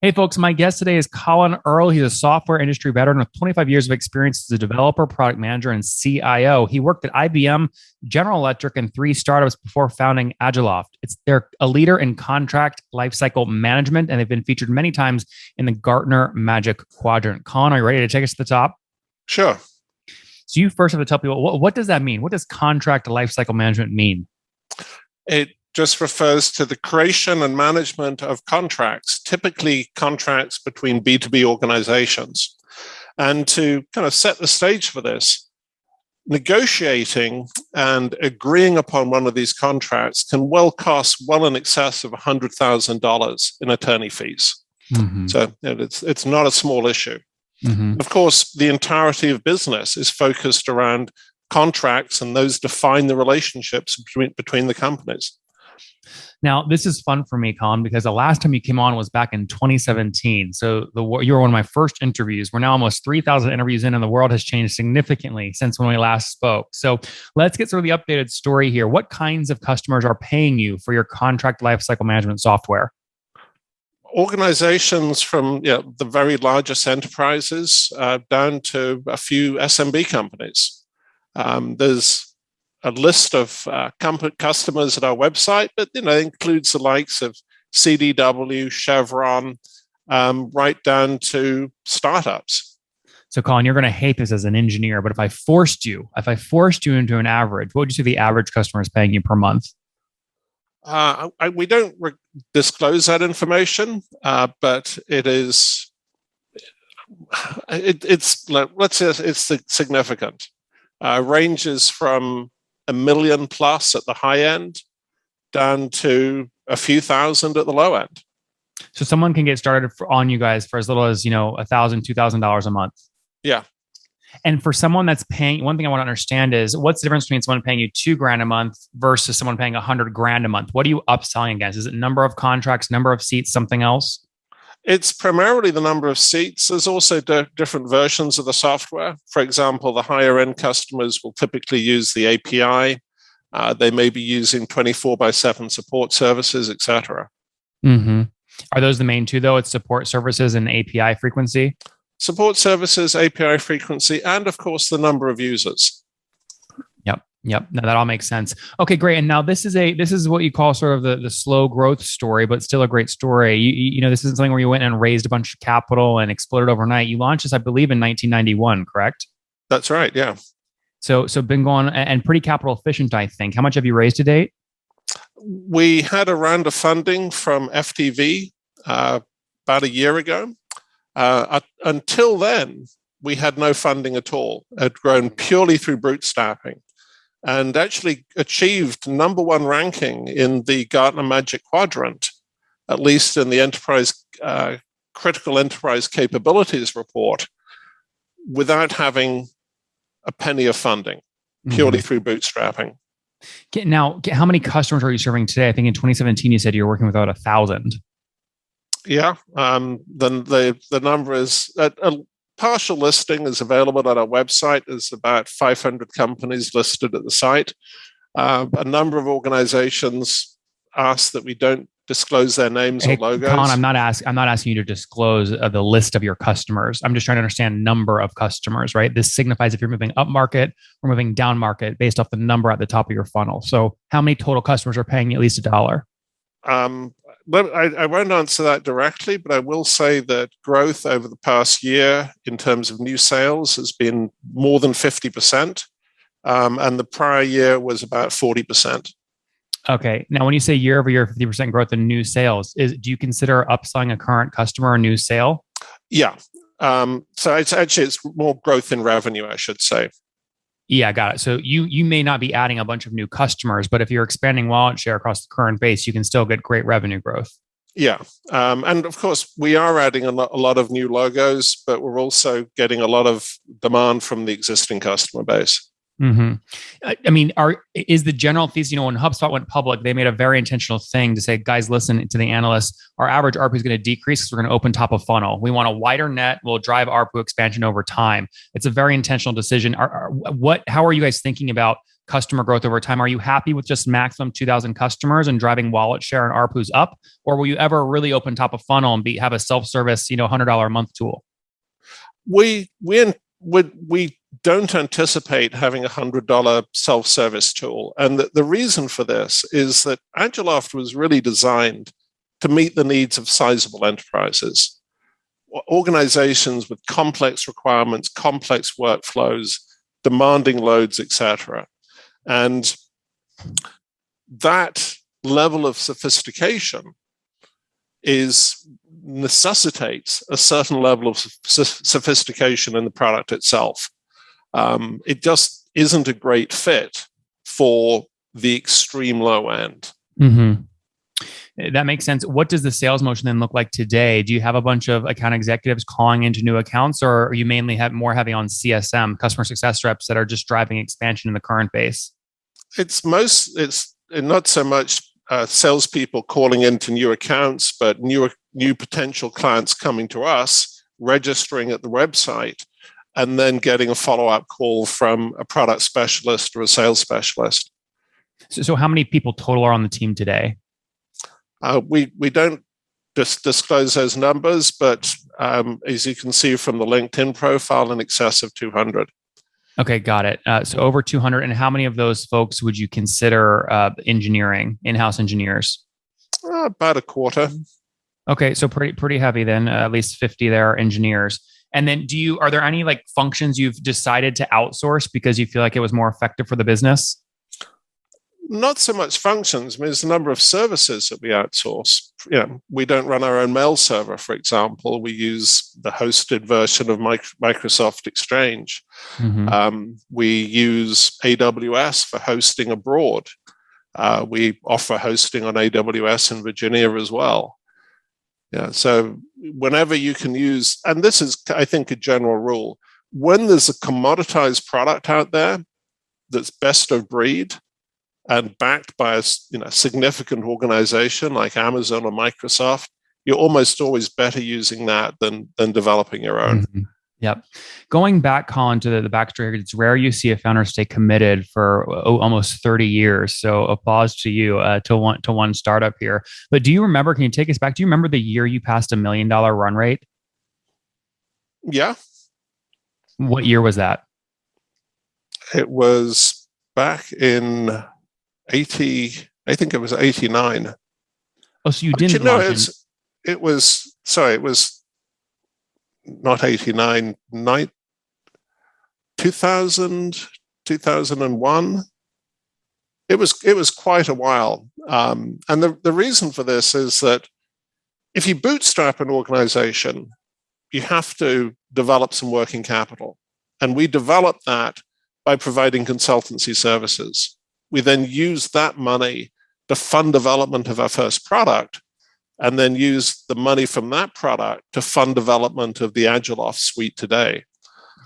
Hey, folks, my guest today is Colin Earl. He's a software industry veteran with 25 years of experience as a developer, product manager, and CIO. He worked at IBM, General Electric, and three startups before founding Agiloft. They're a leader in contract lifecycle management, and they've been featured many times in the Gartner Magic Quadrant. Colin, are you ready to take us to the top? Sure. So you first have to tell people, what does that mean? What does contract lifecycle management mean? It just refers to the creation and management of contracts, typically contracts between B2B organizations. And to kind of set the stage for this, negotiating and agreeing upon one of these contracts can well cost well in excess of $100,000 in attorney fees. Mm-hmm. So it's not a small issue. Mm-hmm. Of course, the entirety of business is focused around contracts, and those define the relationships between the companies. Now, this is fun for me, Colin, because the last time you came on was back in 2017. So you were one of my first interviews. We're now almost 3,000 interviews in, and the world has changed significantly since when we last spoke. So let's get sort of the updated story here. What kinds of customers are paying you for your contract lifecycle management software? Organizations from the very largest enterprises down to a few SMB companies. There's a list of customers at our website, but it includes the likes of CDW, Chevron, right down to startups. So, Colin, you're going to hate this as an engineer, but if I forced you into an average, what would you say the average customer is paying you per month? We don't disclose that information, but it's let's say it's significant. Ranges from $1 million plus at the high end down to a few thousand at the low end. So someone can get started on you guys for as little as, $1,000, $2,000 a month. Yeah. And for someone that's paying, one thing I want to understand is what's the difference between someone paying you $2,000 a month versus someone paying $100,000 a month? What are you upselling against? Is it number of contracts, number of seats, something else? It's primarily the number of seats. There's also different versions of the software. For example, the higher end customers will typically use the API. They may be using 24/7 support services, etc. Mm-hmm. Are those the main two, though? It's support services and API frequency? Support services, API frequency, and of course, the number of users. Yep. No, that all makes sense. Okay, great. And now this is what you call sort of the slow growth story, but still a great story. This isn't something where you went and raised a bunch of capital and exploded overnight. You launched this, I believe, in 1991, correct? That's right. Yeah. So been going and pretty capital efficient, I think. How much have you raised to date? We had a round of funding from FTV about a year ago. Until then, we had no funding at all. It had grown purely through bootstrapping, and actually achieved number one ranking in the Gartner Magic Quadrant, at least in the enterprise critical enterprise capabilities report, without having a penny of funding, purely through bootstrapping. Now, how many customers are you serving today? I think in 2017 you said you were working with about 1,000. Yeah, then the number is a partial listing is available at our website. There's about 500 companies listed at the site. A number of organizations ask that we don't disclose their names or logos. Colin, I'm not asking you to disclose the list of your customers. I'm just trying to understand number of customers, right? This signifies if you're moving up market or moving down market based off the number at the top of your funnel. So how many total customers are paying you at least $1? I won't answer that directly, but I will say that growth over the past year in terms of new sales has been more than 50%, and the prior year was about 40%. Okay. Now, when you say year over year, 50% growth in new sales, do you consider upselling a current customer a new sale? Yeah. So it's more growth in revenue, I should say. Yeah, got it. So you may not be adding a bunch of new customers, but if you're expanding wallet share across the current base, you can still get great revenue growth. Yeah. And of course, we are adding a lot of new logos, but we're also getting a lot of demand from the existing customer base. Mm-hmm. I mean, is the general thesis, when HubSpot went public, they made a very intentional thing to say, guys, listen to the analysts, our average ARPU is going to decrease because we're going to open top of funnel. We want a wider net. We'll drive ARPU expansion over time. It's a very intentional decision. How are you guys thinking about customer growth over time? Are you happy with just maximum 2,000 customers and driving wallet share and ARPUs up? Or will you ever really open top of funnel and have a self-service, $100 a month tool? We don't anticipate having a $100 self-service tool. And the reason for this is that Agiloft was really designed to meet the needs of sizable enterprises, organizations with complex requirements, complex workflows, demanding loads, etc. And that level of sophistication necessitates a certain level of sophistication in the product itself. It just isn't a great fit for the extreme low end. Mm-hmm. That makes sense. What does the sales motion then look like today? Do you have a bunch of account executives calling into new accounts, or are you mainly more heavy on CSM, customer success reps, that are just driving expansion in the current base? It's not so much salespeople calling into new accounts, but new potential clients coming to us, registering at the website, and then getting a follow-up call from a product specialist or a sales specialist. So how many people total are on the team today? We don't disclose those numbers, but as you can see from the LinkedIn profile, in excess of 200. Okay, got it. So over 200. And how many of those folks would you consider engineering, in-house engineers? About a quarter. Okay, so pretty heavy then. At least 50 there are engineers. And then are there any functions you've decided to outsource because you feel like it was more effective for the business? Not so much functions. I mean, there's a number of services that we outsource. We don't run our own mail server, for example. We use the hosted version of Microsoft Exchange. Mm-hmm. We use AWS for hosting abroad. We offer hosting on AWS in Virginia as well. Yeah. So whenever you can use, and this is, I think, a general rule, when there's a commoditized product out there that's best of breed and backed by a significant organization like Amazon or Microsoft, you're almost always better using that than developing your own. Mm-hmm. Yep. Going back, Colin, to the backstory, it's rare you see a founder stay committed for almost 30 years. So applause to you to one startup here. But do you remember, can you take us back? Do you remember the year you passed $1 million run rate? Yeah. What year was that? It was back in 80, I think it was 89. Oh, so you didn't launch it was not 89, 2000, 2001. It was quite a while. And the reason for this is that if you bootstrap an organization, you have to develop some working capital. And we developed that by providing consultancy services. We then use that money to fund development of our first product, and then use the money from that product to fund development of the Agiloft suite today.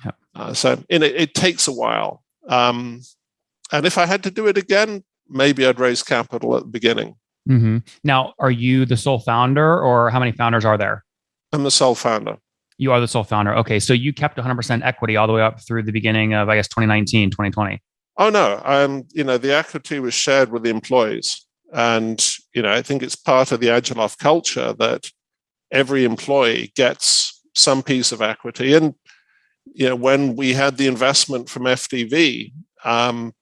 Yep. So it takes a while. And if I had to do it again, maybe I'd raise capital at the beginning. Mm-hmm. Now, are you the sole founder, or how many founders are there? I'm the sole founder. You are the sole founder. Okay. So you kept 100% equity all the way up through the beginning of, 2019, 2020. Oh, no. The equity was shared with the employees. And, I think it's part of the Agiloft culture that every employee gets some piece of equity. And, when we had the investment from FDV,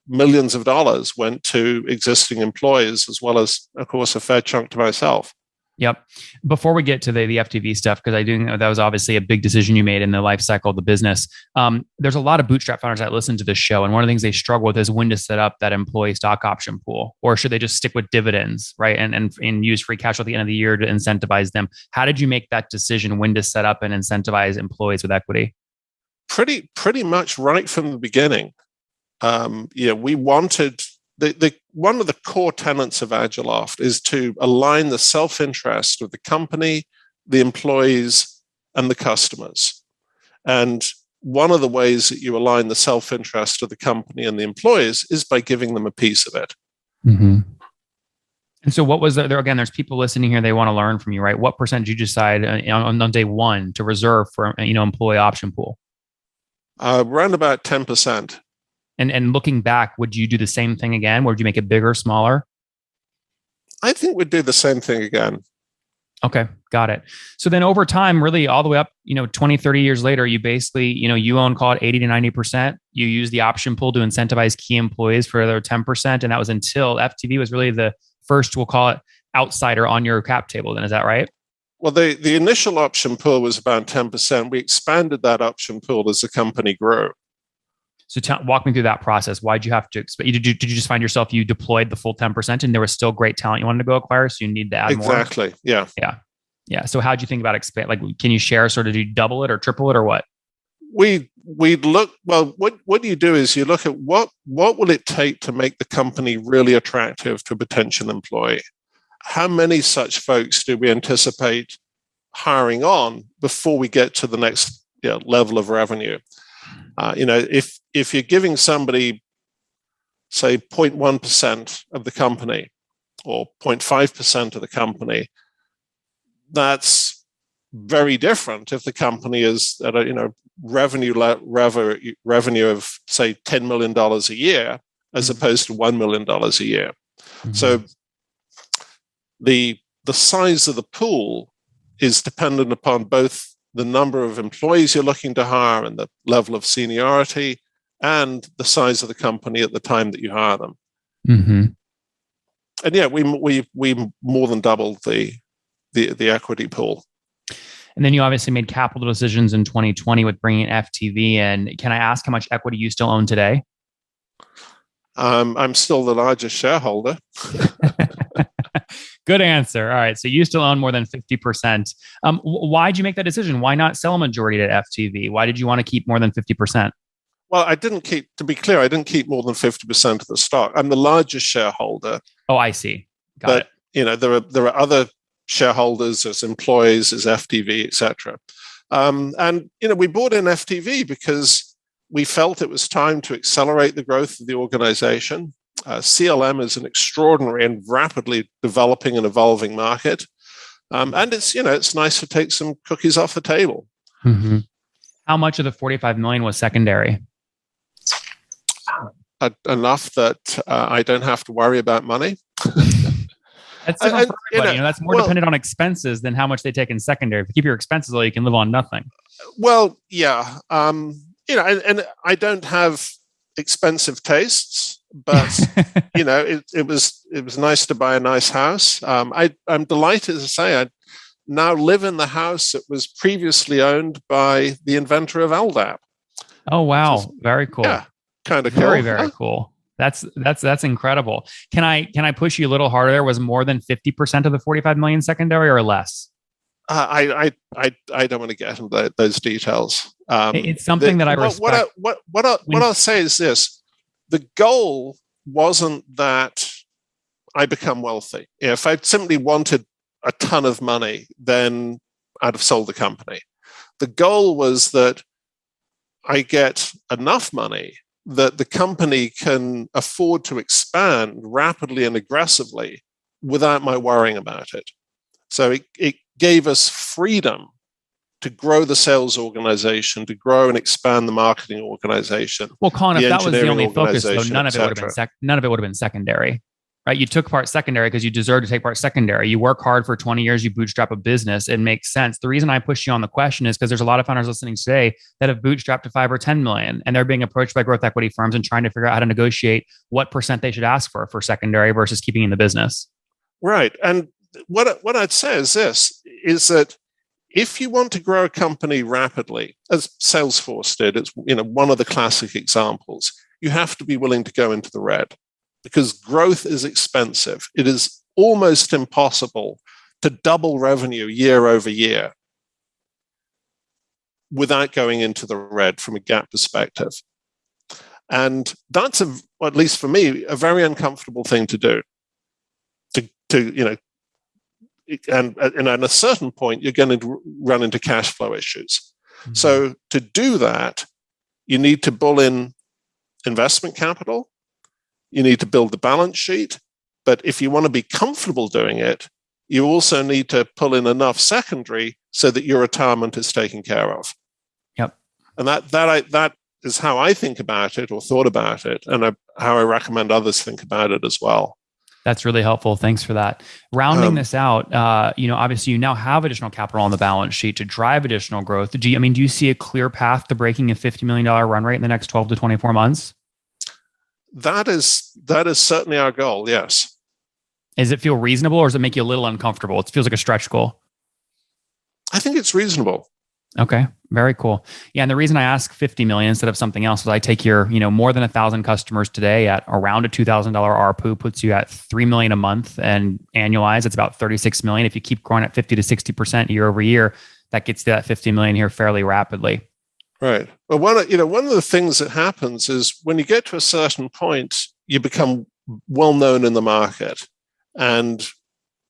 millions of dollars went to existing employees, as well as, of course, a fair chunk to myself. Yep. Before we get to the FTV stuff, because I do know that was obviously a big decision you made in the life cycle of the business. There's a lot of bootstrap founders that listen to this show, and one of the things they struggle with is when to set up that employee stock option pool, or should they just stick with dividends, right? And use free cash flow at the end of the year to incentivize them. How did you make that decision when to set up and incentivize employees with equity? Pretty much right from the beginning. We wanted. One of the core tenets of Agiloft is to align the self-interest of the company, the employees, and the customers. And one of the ways that you align the self-interest of the company and the employees is by giving them a piece of it. Mm-hmm. And so what was there? Again, there's people listening here, they want to learn from you, right? What percent did you decide on day one to reserve for, employee option pool? Around about 10%. And looking back, would you do the same thing again? Would you make it bigger, smaller? I think we'd do the same thing again. Okay, got it. So then over time, really all the way up, 20, 30 years later, you basically, you own, call it 80 to 90%. You use the option pool to incentivize key employees for their 10%. And that was until FTV was really the first, we'll call it, outsider on your cap table. Then is that right? Well, the initial option pool was about 10%. We expanded that option pool as the company grew. So walk me through that process. Why'd you have to expand? Did you just find yourself, you deployed the full 10% and there was still great talent you wanted to go acquire, so you need to add more? Exactly. Yeah. Yeah. So how'd you think about expand? Like, can you share sort of, do you double it or triple it or what? We look, well, what you do is you look at what will it take to make the company really attractive to a potential employee? How many such folks do we anticipate hiring on before we get to the next level of revenue? If you're giving somebody, say, 0.1% of the company or 0.5% of the company, that's very different if the company is at a revenue of, say, $10 million a year as opposed to $1 million a year. Mm-hmm. So the size of the pool is dependent upon both the number of employees you're looking to hire and the level of seniority and the size of the company at the time that you hire them. Mm-hmm. And yeah, we more than doubled the equity pool. And then you obviously made capital decisions in 2020 with bringing FTV in. Can I ask how much equity you still own today? I'm still the largest shareholder. Good answer. All right. So you still own more than 50%. Why did you make that decision? Why not sell a majority to FTV? Why did you want to keep more than 50%? Well, to be clear, I didn't keep more than 50% of the stock. I'm the largest shareholder. Oh, I see. Got it. There are other shareholders as employees, as FTV, etc. And we bought in FTV because we felt it was time to accelerate the growth of the organization. CLM is an extraordinary and rapidly developing and evolving market. And it's nice to take some cookies off the table. Mm-hmm. How much of the 45 million was secondary? Enough that I don't have to worry about money. That's different for everybody. That's more dependent on expenses than how much they take in secondary. If you keep your expenses low, you can live on nothing. Well, yeah. And I don't have expensive tastes, but it was nice to buy a nice house. I'm delighted to say I now live in the house that was previously owned by the inventor of LDAP. Oh wow, very cool. Yeah, kind of cool. Very cool. That's incredible. Can I push you a little harder? There was more than 50% of the 45 million secondary or less? I don't want to get into those details. It's something that I respect. What I'll say is this: the goal wasn't that I become wealthy. If I simply wanted a ton of money, then I'd have sold the company. The goal was that I get enough money that the company can afford to expand rapidly and aggressively without my worrying about it. So it gave us freedom to grow the sales organization, to grow and expand the marketing organization. Well, Colin, if that was the only focus, though, none of it would have been secondary. Right? You took part secondary because you deserve to take part secondary. You work hard for 20 years, you bootstrap a business. It makes sense. The reason I push you on the question is because there's a lot of founders listening today that have bootstrapped to 5 or 10 million, and they're being approached by growth equity firms and trying to figure out how to negotiate what percent they should ask for secondary versus keeping in the business. Right. And what I'd say is this, is that if you want to grow a company rapidly, as Salesforce did, it's one of the classic examples, you have to be willing to go into the red. Because growth is expensive. It is almost impossible to double revenue year over year without going into the red from a GAAP perspective. And that's, at least for me, a very uncomfortable thing to do. And at a certain point, you're going to run into cash flow issues. Mm-hmm. So to do that, you need to pull in investment capital. You need to build the balance sheet. But if you want to be comfortable doing it, you also need to pull in enough secondary so that your retirement is taken care of. Yep. And that is how I think about it or thought about it, and how I recommend others think about it as well. That's really helpful. Thanks for that. Rounding this out, obviously you now have additional capital on the balance sheet to drive additional growth. Do you see a clear path to breaking a $50 million run rate in the next 12 to 24 months? That is certainly our goal. Yes. Does it feel reasonable, or does it make you a little uncomfortable? It feels like a stretch goal. I think it's reasonable. Okay. Very cool. Yeah. And the reason I ask 50 million instead of something else is I take your, more than 1,000 customers today at around a $2,000 ARPU puts you at 3 million a month, and annualized, it's about 36 million. If you keep growing at 50 to 60% year over year, that gets to that 50 million here fairly rapidly. Right. Well, one of the things that happens is when you get to a certain point, you become well known in the market. And,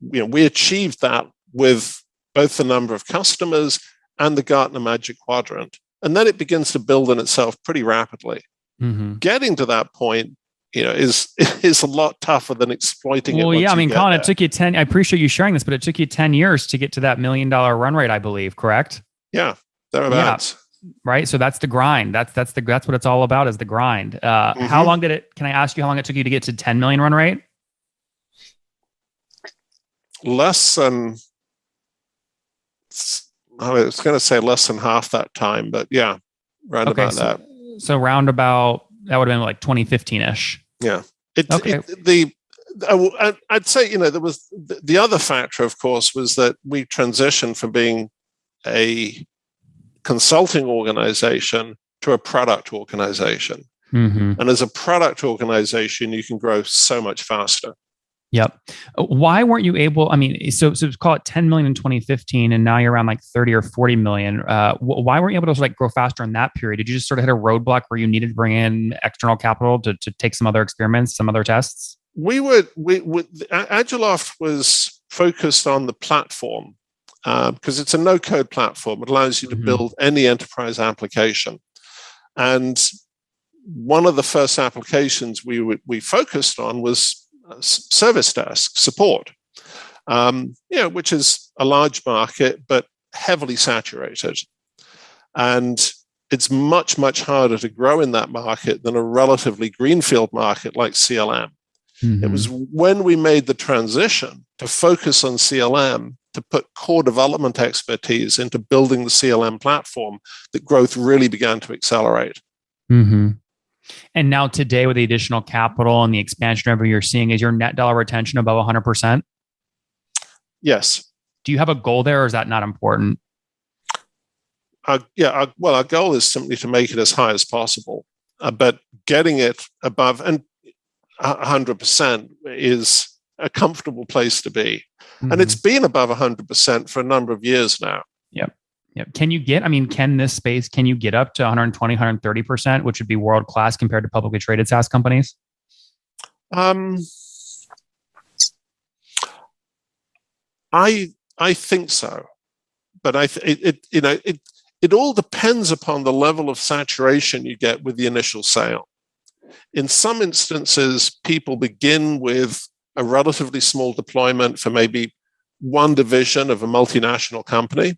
we achieved that with both the number of customers and the Gartner Magic Quadrant. And then it begins to build in itself pretty rapidly. Mm-hmm. Getting to that point, is a lot tougher than exploiting it. Well, yeah, Colin, it took you 10. I appreciate you sharing this, but it took you 10 years to get to that $1 million run rate, I believe, correct? Yeah, thereabouts. Yeah, right. So that's the grind. That's what it's all about, is the grind. Mm-hmm. How long can I ask you how long it took you to get to 10 million run rate? Less than, I was going to say less than half that time, but yeah, about that. So roundabout, that would have been like 2015-ish. Yeah. I'd say, there was the other factor, of course, was that we transitioned from being a consulting organization to a product organization. Mm-hmm. And as a product organization, you can grow so much faster. Yep. Why weren't you able? So call it 10 million in 2015, and now you're around like 30 or 40 million. Why weren't you able to grow faster in that period? Did you just sort of hit a roadblock where you needed to bring in external capital to take some other experiments, some other tests? Agiloft was focused on the platform because it's a no-code platform. It allows you to build any enterprise application. And one of the first applications we focused on was service desk support, which is a large market, but heavily saturated. And it's much, much harder to grow in that market than a relatively greenfield market like CLM. Mm-hmm. It was when we made the transition to focus on CLM, to put core development expertise into building the CLM platform, that growth really began to accelerate. Mm-hmm. And now today, with the additional capital and the expansion revenue you're seeing, is your net dollar retention above 100%? Yes. Do you have a goal there, or is that not important? Our goal is simply to make it as high as possible. But getting it above 100% is a comfortable place to be. Mm-hmm. And it's been above 100% for a number of years now. Yep. Can you get up to 120, 130%, which would be world-class compared to publicly traded SaaS companies? I think so. But it all depends upon the level of saturation you get with the initial sale. In some instances, people begin with a relatively small deployment for maybe one division of a multinational company,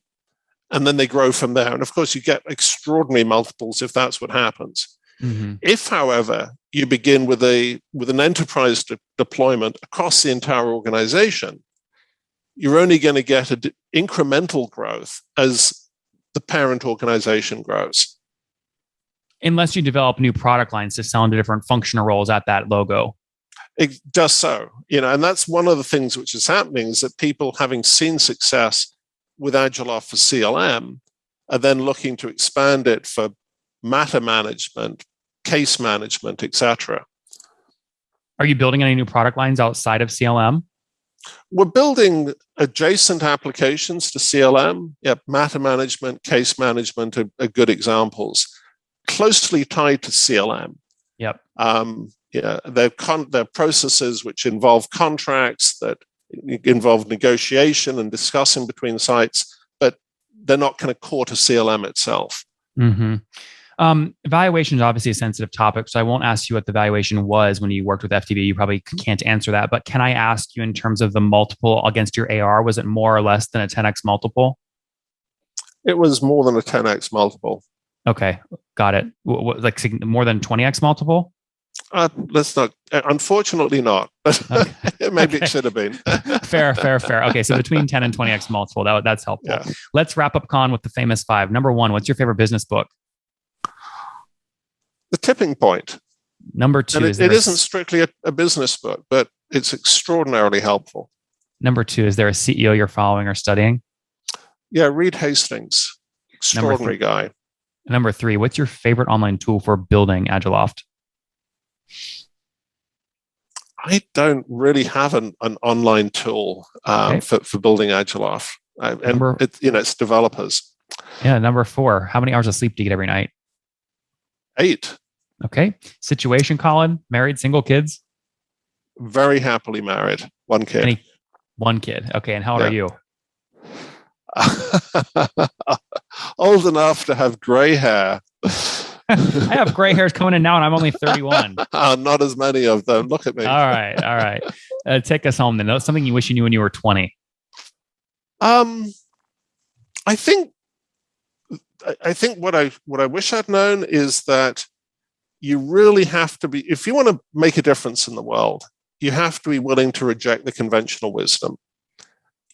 and then they grow from there. And of course, you get extraordinary multiples if that's what happens. Mm-hmm. If, however, you begin with an enterprise deployment across the entire organization, you're only going to get incremental growth as the parent organization grows. Unless you develop new product lines to sell into different functional roles at that logo. It does so. And that's one of the things which is happening, is that people, having seen success with Agiloft for CLM, are then looking to expand it for matter management, case management, etc. Are you building any new product lines outside of CLM? We're building adjacent applications to CLM. Yep, matter management, case management are good examples, closely tied to CLM. Yep. They're processes which involve contracts, that involve negotiation and discussing between sites, but they're not kind of core to CLM itself. Mm-hmm. Valuation is obviously a sensitive topic, so I won't ask you what the valuation was when you worked with FTV. You probably can't answer that, but can I ask you, in terms of the multiple against your AR, was it more or less than a 10x multiple? It was more than a 10x multiple. Okay, got it. Like more than 20x multiple? Let's not. Unfortunately, not. Okay. Maybe Okay. it should have been. Fair, fair, fair. Okay, so between 10 and 20x multiple, that's helpful. Yeah. Let's wrap up Con with the famous five. Number one, what's your favorite business book? The Tipping Point. Number two, And is there it isn't strictly a business book, but it's extraordinarily helpful. Number two, is there a CEO you're following or studying? Yeah, Reed Hastings, extraordinary guy. Number three, what's your favorite online tool for building Agiloft? I don't really have an online tool Okay. for building Agiloft. It's developers. Yeah, number four, how many hours of sleep do you get every night? 8. Okay. Situation, Colin, married, single, kids? Very happily married. 1 kid. One kid. Okay. And how old are you? Old enough to have gray hair. I have gray hairs coming in now, and I'm only 31. Not as many of them. Look at me. All right. All right. Take us home then. Something you wish you knew when you were 20. I think what I wish I'd known is that you really have to be, if you want to make a difference in the world, you have to be willing to reject the conventional wisdom.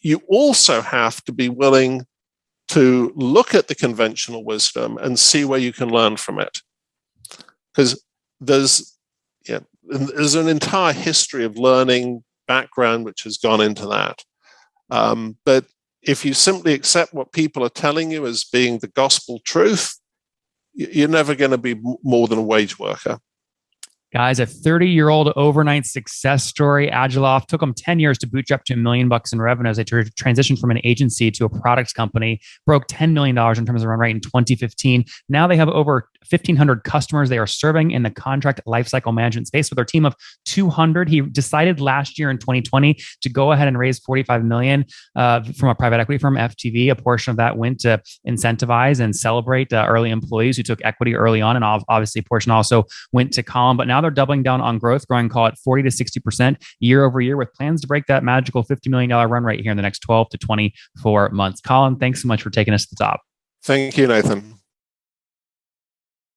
You also have to be willing to look at the conventional wisdom and see where you can learn from it. Because there's an entire history of learning background which has gone into that. But if you simply accept what people are telling you as being the gospel truth, you're never going to be more than a wage worker. Guys, a 30-year-old overnight success story. Agiloft took them 10 years to bootstrap to $1 million in revenue as they transitioned from an agency to a products company, broke $10 million in terms of run rate in 2015. Now they have over 1,500 customers they are serving in the contract lifecycle management space with their team of 200. He decided last year in 2020 to go ahead and raise $45 million from a private equity firm, FTV. A portion of that went to incentivize and celebrate early employees who took equity early on. And obviously a portion also went to Colin. But now they're doubling down on growth, growing, call it 40 to 60% year over year, with plans to break that magical $50 million run rate here in the next 12 to 24 months. Colin, thanks so much for taking us to the top. Thank you, Nathan.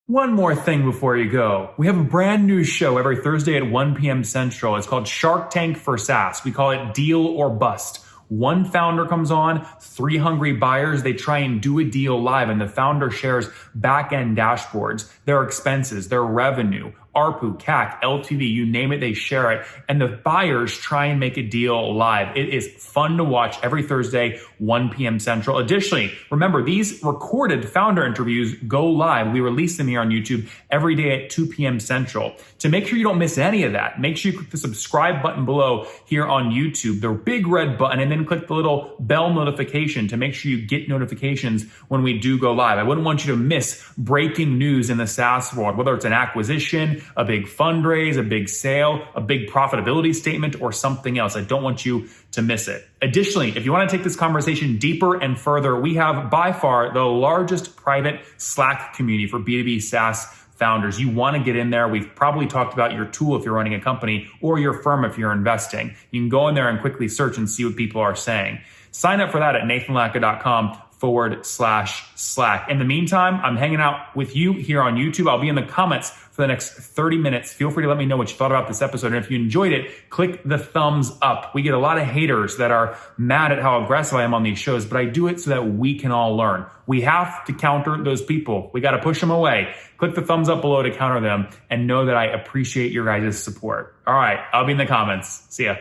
One more thing before you go. We have a brand new show every Thursday at 1 p.m. Central. It's called Shark Tank for SaaS. We call it Deal or Bust. One founder comes on, 3 hungry buyers, they try and do a deal live, and the founder shares back-end dashboards, their expenses, their revenue, ARPU, CAC, LTV, you name it, they share it. And the buyers try and make a deal live. It is fun to watch every Thursday, 1 p.m. Central. Additionally, remember, these recorded founder interviews go live. We release them here on YouTube every day at 2 p.m. Central. To make sure you don't miss any of that, make sure you click the subscribe button below here on YouTube, the big red button, and then click the little bell notification to make sure you get notifications when we do go live. I wouldn't want you to miss breaking news in the SaaS world, whether it's an acquisition, a big fundraise, a big sale, a big profitability statement, or something else. I don't want you to miss it. Additionally, if you want to take this conversation deeper and further, we have by far the largest private Slack community for B2B SaaS founders. You want to get in there. We've probably talked about your tool if you're running a company, or your firm if you're investing. You can go in there and quickly search and see what people are saying. Sign up for that at nathanlatka.com/Slack. In the meantime, I'm hanging out with you here on YouTube. I'll be in the comments for the next 30 minutes. Feel free to let me know what you thought about this episode. And if you enjoyed it, click the thumbs up. We get a lot of haters that are mad at how aggressive I am on these shows, but I do it so that we can all learn. We have to counter those people. We got to push them away. Click the thumbs up below to counter them, and know that I appreciate your guys' support. All right, I'll be in the comments. See ya.